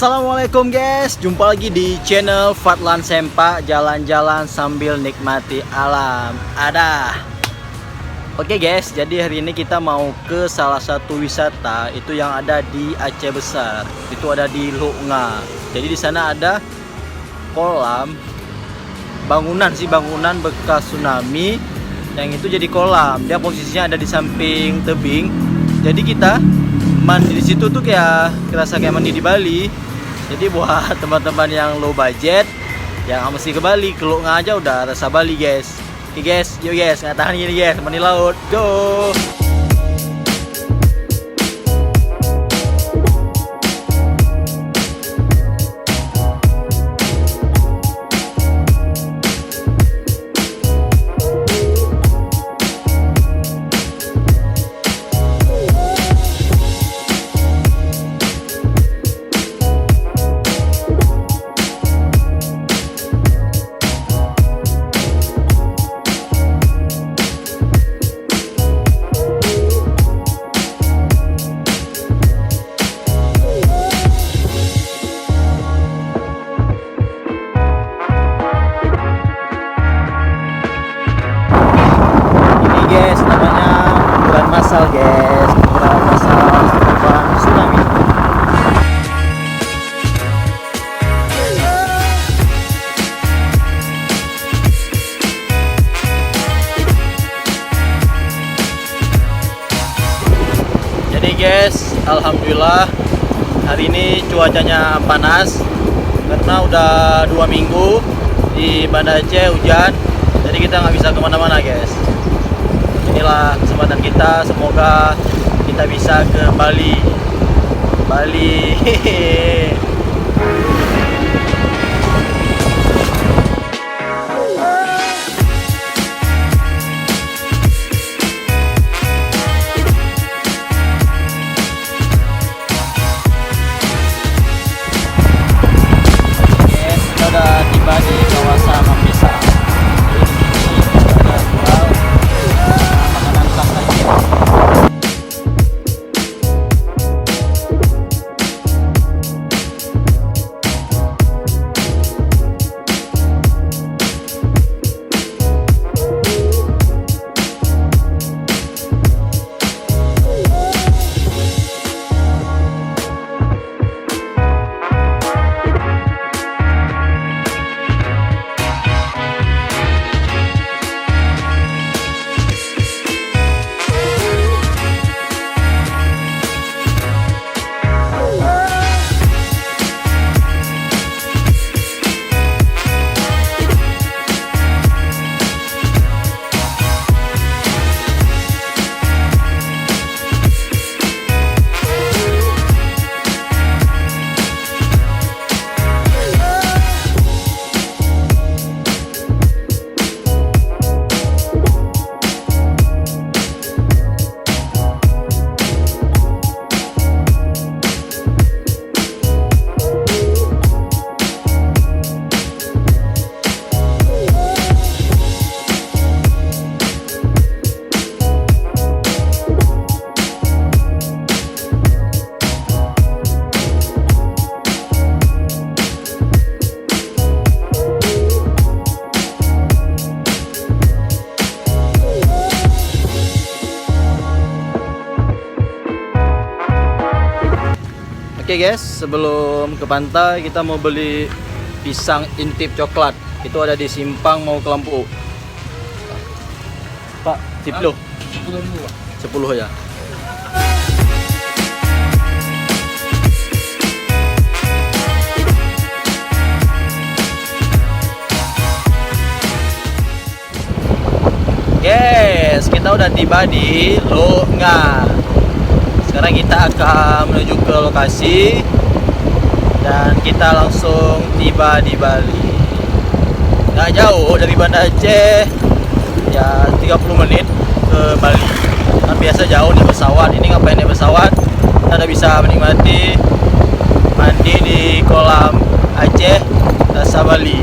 Assalamualaikum guys, jumpa lagi di channel Fadlan Sempak, jalan-jalan sambil nikmati alam. Oke guys, jadi hari ini kita mau ke salah satu wisata itu yang ada di Aceh Besar. Itu ada di Lok Nga. Jadi di sana ada kolam, bangunan bekas tsunami yang itu jadi kolam. Dia posisinya ada di samping tebing. Jadi kita mandi di situ tuh kayak kerasa kayak mandi di Bali. Jadi buat teman-teman yang low budget, yang mesti ke Bali, ke Lok Nga aja udah rasa Bali guys. Oke guys, yuk guys, nggak tahan gini guys, mandi laut, go! Guys, namanya kuburan massal guys, kuburan massal korban tsunami. Jadi guys, alhamdulillah hari ini cuacanya panas karena udah 2 minggu di Banda Aceh hujan, jadi kita nggak bisa kemana-mana guys. Inilah kesempatan kita, semoga kita bisa ke Bali. Kita udah tiba di kawasan Mambesa. Oke guys, sebelum ke pantai kita mau beli pisang intip coklat. Itu ada di Simpang mau ke Lampu. Pak, tip lo 10 ya. Guys, kita udah tiba di Lok Nga. Sekarang kita akan menuju ke lokasi dan kita langsung tiba di Bali. Nggak jauh dari Banda Aceh, ya 30 menit ke Bali. Kan biasa jauh nih pesawat, ini ngapain nih pesawat? Kita udah bisa menikmati mandi di kolam Aceh rasa Bali.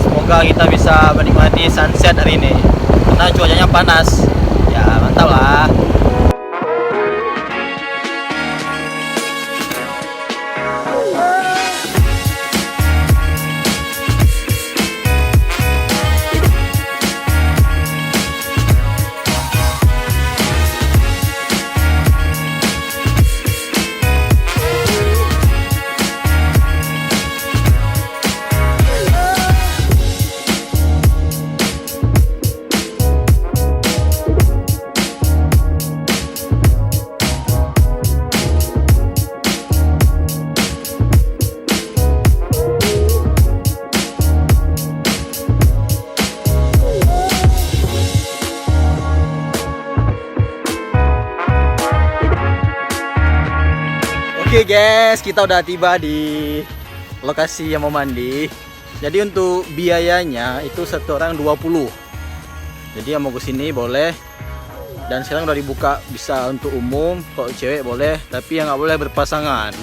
Semoga kita bisa menikmati sunset hari ini karena cuacanya panas. Ya mantap lah. Oh Oke guys, kita udah tiba di lokasi yang mau mandi. Jadi untuk biayanya itu satu orang 20. Jadi yang mau kesini boleh. Dan sekarang udah dibuka bisa untuk umum. Kalau cewek boleh, tapi yang nggak boleh berpasangan.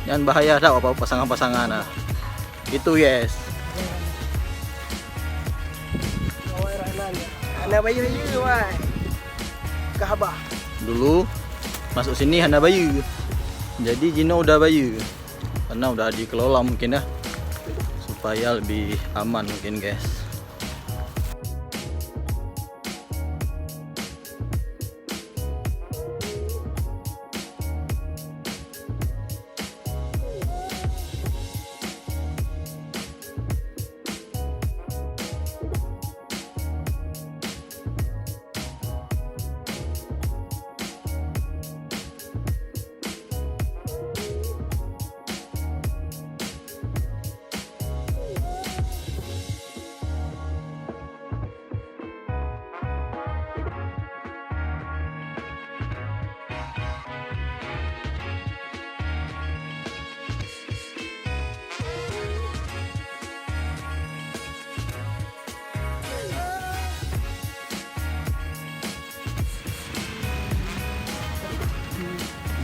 Jangan bahaya dah apa pasangan-pasangan. Nah, itu guys. Anak bayu wah. Kahabah. Dulu masuk sini hana bayu. Jadi Jino udah bayu. Karena udah dikelola mungkin ya. Supaya lebih aman mungkin guys.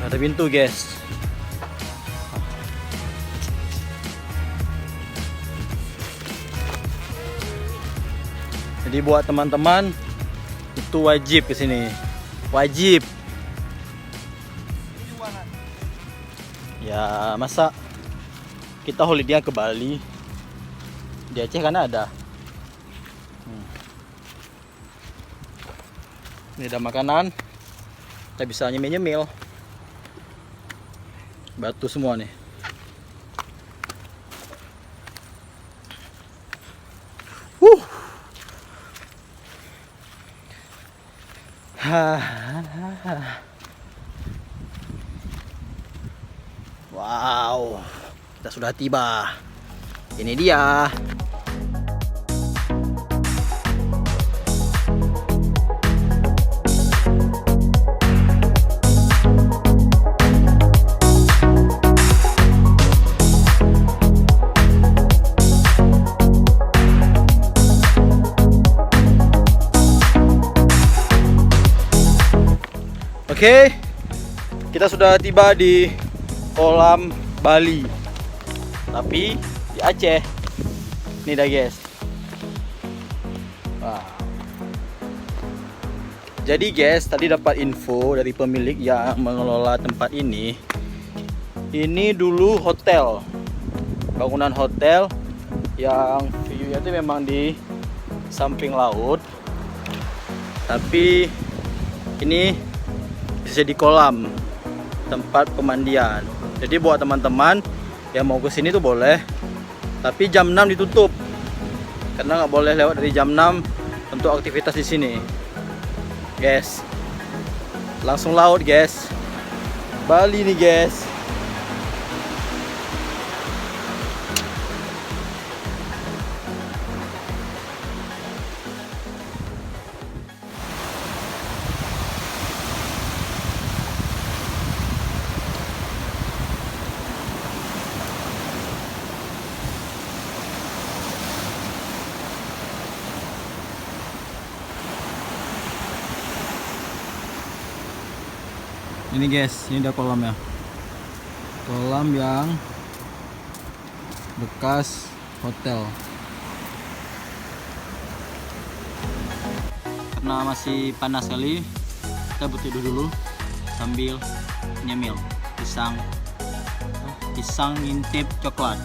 Ada pintu guys. Jadi buat teman-teman itu wajib ke sini. Wajib. Ya, masa kita holiday ke Bali. Di Aceh kan ada. Ini ada makanan. Kita bisa nyemil-nyemil. Batu semua nih. Wow, kita sudah tiba. Ini dia. Oke, kita sudah tiba di kolam Bali, tapi di Aceh. Ini dah guys. Wow. Jadi guys, tadi dapat info dari pemilik yang mengelola tempat ini. Ini dulu hotel, bangunan hotel yang view-nya itu memang di samping laut. Tapi ini bisa di kolam tempat pemandian. Jadi buat teman-teman yang mau ke sini tuh boleh, tapi jam 6 ditutup karena nggak boleh lewat dari jam 6 untuk aktivitas di sini guys. Langsung laut guys, Bali nih guys. Ini guys, ini udah kolam ya. Kolam yang bekas hotel. Karena masih panas sekali, kita berteduh dulu sambil nyemil pisang ngintip coklat.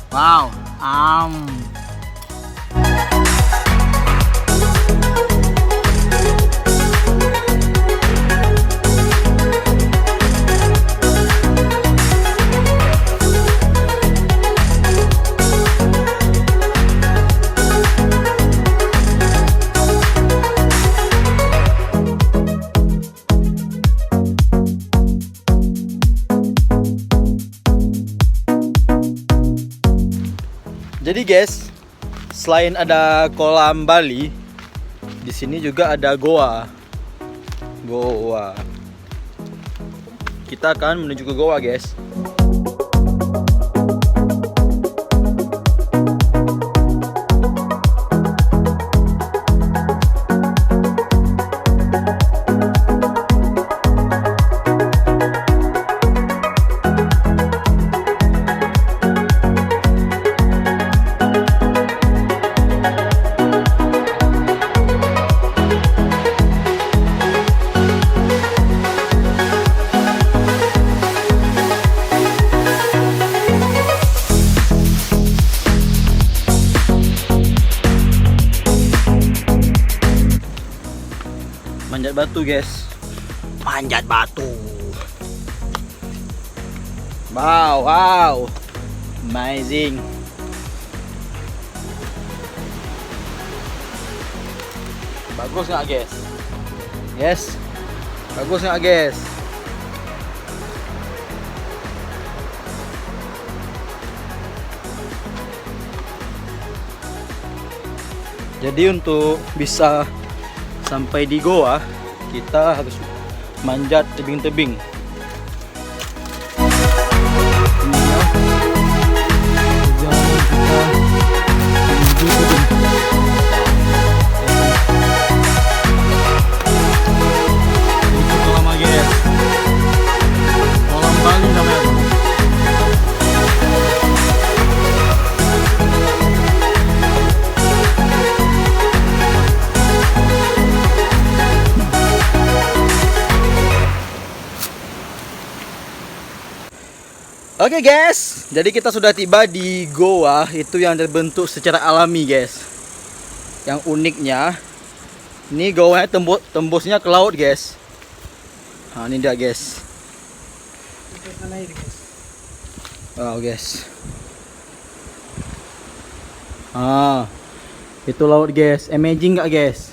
Wow, Jadi guys, selain ada kolam Bali, Di sini juga ada goa. Goa. Kita akan menuju ke goa, guys. Manjat batu, guys. Manjat batu. Wow, wow. Amazing. Bagus nggak, guys? Yes. Bagus nggak, guys? Jadi untuk bisa sampai di goa, kita harus manjat tebing-tebing. Oke, guys, jadi kita sudah tiba di goa itu yang terbentuk secara alami, guys. Yang uniknya, ini goanya tembusnya ke laut, guys. Nah, ini dia, guys. Wow, guys. Ah, itu laut, guys. Amazing nggak, guys?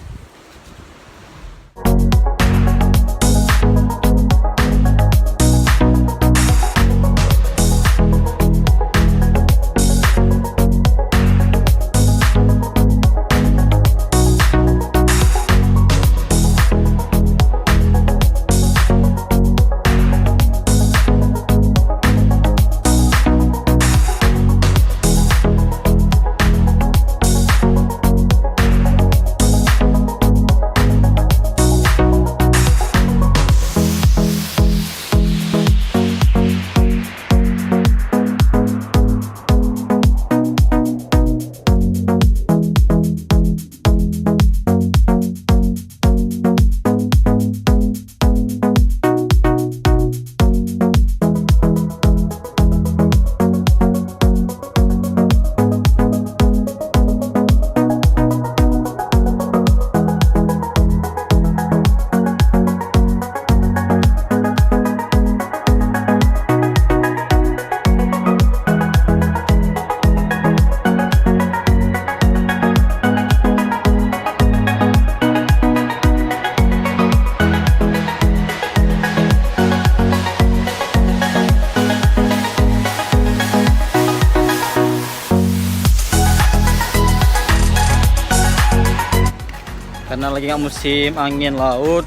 Karena lagi nggak musim angin laut,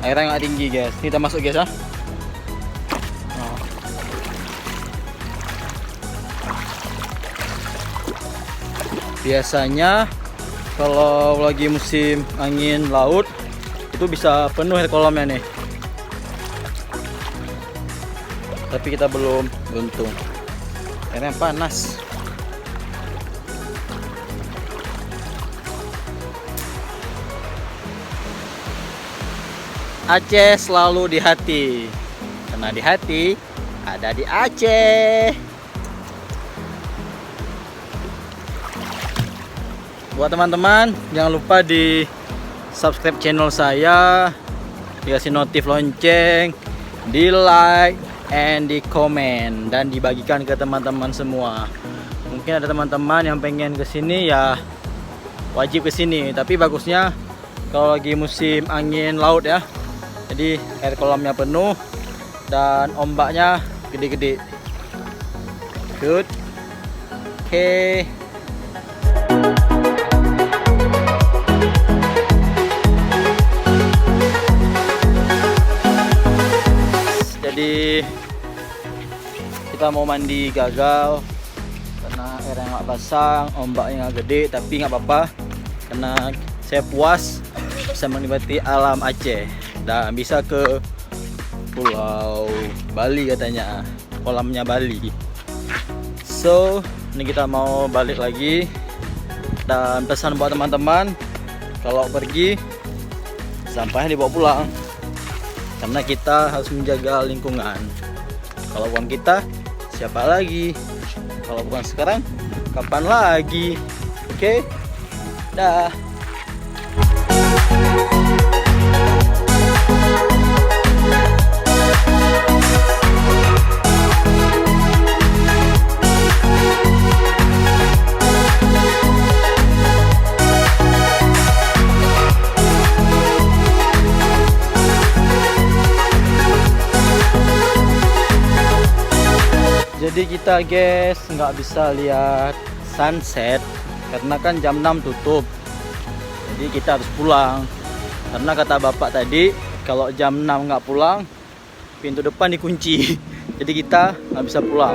airnya nggak tinggi, guys. Kita masuk, guys, ya. Oh. Biasanya kalau lagi musim angin laut itu bisa penuh air kolamnya nih. Tapi kita belum beruntung. Airnya panas. Aceh selalu di hati, karena di hati ada di Aceh. Buat teman-teman, jangan lupa di subscribe channel saya, dikasih notif lonceng, di like, and di komen, dan dibagikan ke teman-teman semua. Mungkin ada teman-teman yang pengen kesini, ya wajib kesini. Tapi bagusnya kalau lagi musim angin laut, ya. Jadi air kolamnya penuh dan ombaknya gede-gede. Good. Oke. Jadi kita mau mandi gagal karena airnya nggak pasang, ombaknya nggak gede, tapi nggak apa-apa karena saya puas bisa menikmati alam Aceh dan bisa ke Pulau Bali katanya, kolamnya Bali. So ini kita mau balik lagi dan pesan buat teman-teman kalau pergi sampahnya dibawa pulang karena kita harus menjaga lingkungan. Kalau bukan kita, siapa lagi? Kalau bukan sekarang, kapan lagi? Oke, dah. Jadi kita guys nggak bisa lihat sunset karena kan jam 6 tutup. Jadi kita harus pulang. Karena kata bapak tadi kalau jam 6 nggak pulang pintu depan dikunci. Jadi kita nggak bisa pulang.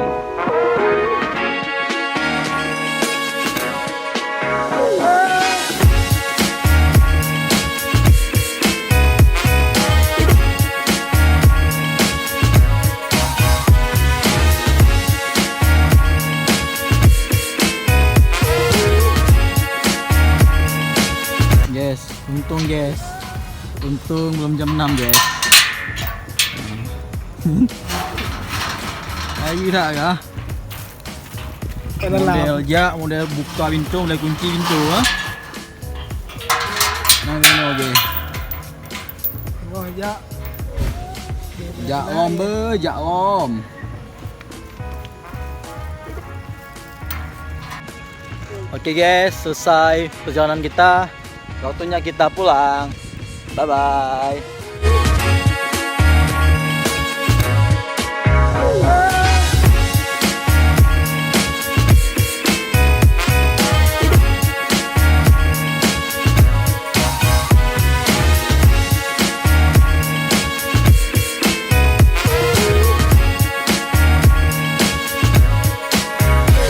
Guys, untung belum jam 6 guys. Ayo tak kah? Model buka pintu, model kunci pintu ah. Nah, oke. Wah, jak. Jak om. Oke guys, selesai perjalanan kita. Waktunya kita pulang. Bye bye.